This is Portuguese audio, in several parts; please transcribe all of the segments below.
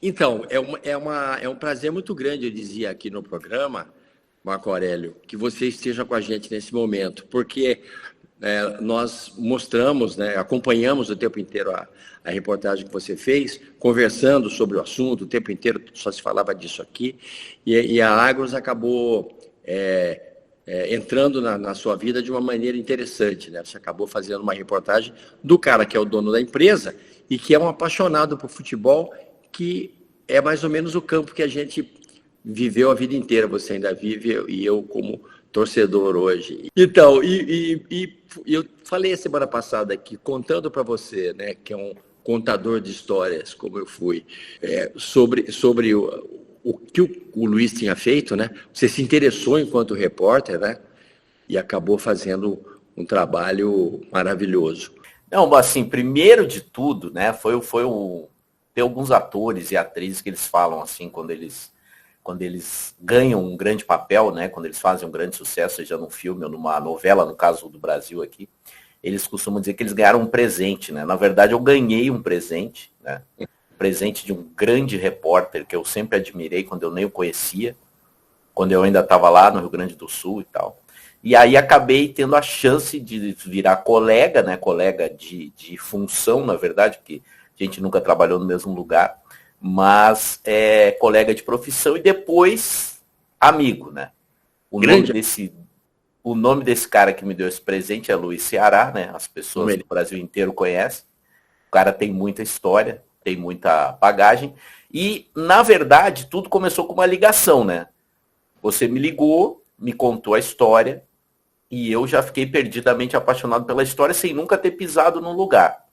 Então, é um prazer muito grande, eu dizia aqui no programa, Marco Aurélio, que você esteja com a gente nesse momento, porque nós mostramos, né, acompanhamos o tempo inteiro a reportagem que você fez, conversando sobre o assunto, o tempo inteiro só se falava disso aqui, e a Agros acabou entrando na sua vida de uma maneira interessante, né? Você acabou fazendo uma reportagem do cara que é o dono da empresa e que é um apaixonado por futebol, que é mais ou menos o campo que a gente viveu a vida inteira, você ainda vive, e eu como torcedor hoje. Então, eu falei a semana passada aqui, contando para você, né, que é um contador de histórias, como eu fui, sobre o que o Luiz tinha feito, né? Você se interessou enquanto repórter, né? E acabou fazendo um trabalho maravilhoso. Não, assim, primeiro de tudo, né, tem alguns atores e atrizes que eles falam assim, quando eles ganham um grande papel, né, quando eles fazem um grande sucesso, seja num filme ou numa novela, no caso do Brasil aqui, eles costumam dizer que eles ganharam um presente, né? Na verdade, eu ganhei um presente, né? Presente de um grande repórter que eu sempre admirei quando eu nem o conhecia, quando eu ainda estava lá no Rio Grande do Sul e tal. E aí acabei tendo a chance de virar colega, né? Colega de função, na verdade, porque a gente nunca trabalhou no mesmo lugar, mas colega de profissão e depois amigo, né? O nome desse cara que me deu esse presente é Luiz Ceará, né? As pessoas do Brasil inteiro conhecem. O cara tem muita história, tem muita bagagem. E, na verdade, tudo começou com uma ligação, né? Você me ligou, me contou a história, e eu já fiquei perdidamente apaixonado pela história sem nunca ter pisado num lugar.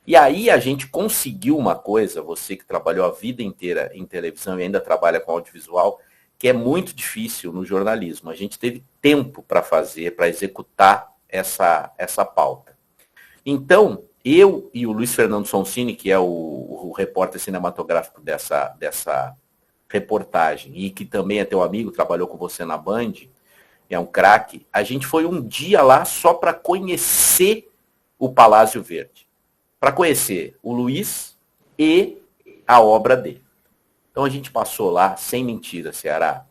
E aí a gente conseguiu uma coisa, você que trabalhou a vida inteira em televisão e ainda trabalha com audiovisual, que é muito difícil no jornalismo. A gente teve tempo para fazer, para executar essa pauta. Então, eu e o Luiz Fernando Sonsini, que é o repórter cinematográfico dessa reportagem, e que também é teu amigo, trabalhou com você na Band, é um craque, a gente foi um dia lá só para conhecer o Palácio Verde. Para conhecer o Luiz e a obra dele. Então a gente passou lá, sem mentira, Ceará,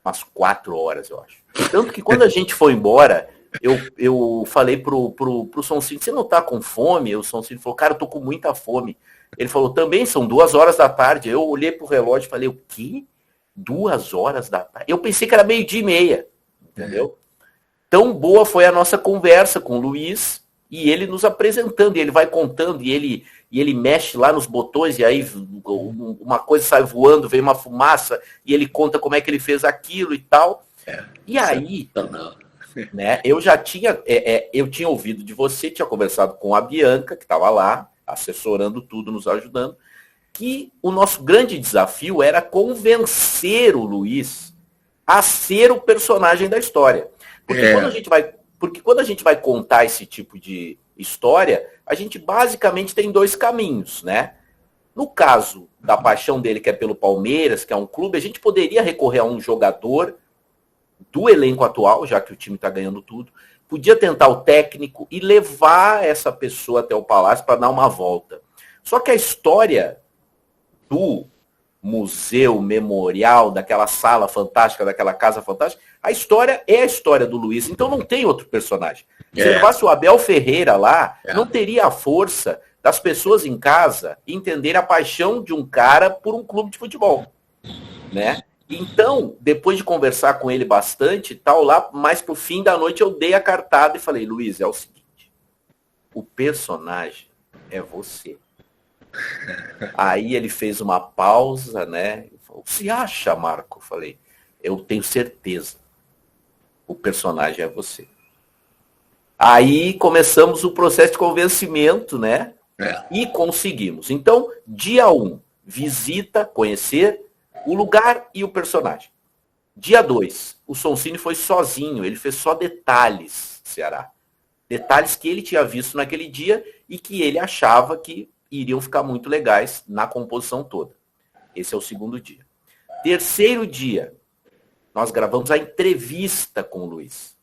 umas 4 horas, eu acho. Tanto que quando a gente foi embora, eu falei pro Sonsini, você não tá com fome? O Sonsini falou, cara, eu tô com muita fome. Ele falou, também são 2 horas da tarde. Eu olhei pro relógio e falei, o quê? 2 horas da tarde? Eu pensei que era 12:30, entendeu? Tão boa foi a nossa conversa com o Luiz, e ele nos apresentando, e ele vai contando, e ele mexe lá nos botões, e aí uma coisa sai voando, vem uma fumaça, e ele conta como é que ele fez aquilo e tal. E aí, né, eu tinha ouvido de você, tinha conversado com a Bianca, que estava lá, assessorando tudo, nos ajudando, que o nosso grande desafio era convencer o Luiz a ser o personagem da história. Porque quando a gente vai contar esse tipo de história, a gente basicamente tem 2 caminhos, né? No caso da paixão dele, que é pelo Palmeiras, que é um clube, a gente poderia recorrer a um jogador do elenco atual, já que o time está ganhando tudo, podia tentar o técnico e levar essa pessoa até o Palácio para dar uma volta. Só que a história do museu memorial, daquela sala fantástica, daquela casa fantástica, a história é a história do Luiz, então não tem outro personagem. Se levasse o Abel Ferreira lá, não teria a força das pessoas em casa entenderem a paixão de um cara por um clube de futebol, né? Então, depois de conversar com ele bastante, tal, lá mais pro fim da noite eu dei a cartada e falei, Luiz, é o seguinte, o personagem é você. Aí ele fez uma pausa, né? Falou, se acha, Marco? Eu falei, eu tenho certeza. O personagem é você. Aí começamos o processo de convencimento, né? E conseguimos. Então, dia 1, visita, conhecer o lugar e o personagem. Dia 2, o Sonsini foi sozinho, ele fez só detalhes, Ceará. Detalhes que ele tinha visto naquele dia e que ele achava que iriam ficar muito legais na composição toda. Esse é o 2º dia. 3º dia, nós gravamos a entrevista com o Luiz.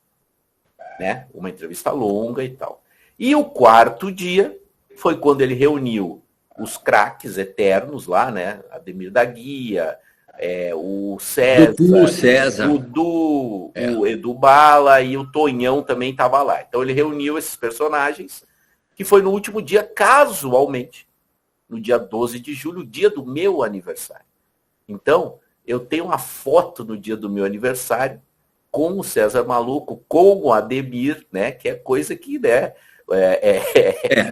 Né? Uma entrevista longa e tal. E o 4º dia foi quando ele reuniu os craques eternos lá, né? Ademir da Guia, o César, o Dudu, o Edu Bala e o Tonhão também estava lá. Então ele reuniu esses personagens, que foi no último dia, casualmente, no dia 12 de julho, o dia do meu aniversário. Então, eu tenho uma foto no dia do meu aniversário com o César Maluco, com o Ademir, né? Que é coisa que, né?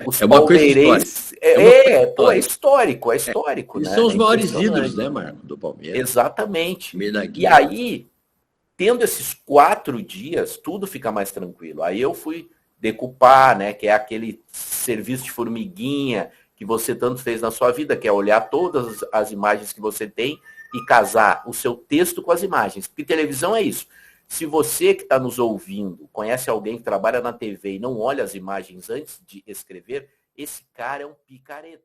Os palmeirenses. É histórico, Eles né? são os maiores ídolos, né, Marco, do Palmeiras. Exatamente. E aí, tendo esses 4 dias, tudo fica mais tranquilo. Aí eu fui decupar, né? Que é aquele serviço de formiguinha que você tanto fez na sua vida, que é olhar todas as imagens que você tem e casar o seu texto com as imagens. Porque televisão é isso. Se você que está nos ouvindo conhece alguém que trabalha na TV e não olha as imagens antes de escrever, esse cara é um picareta.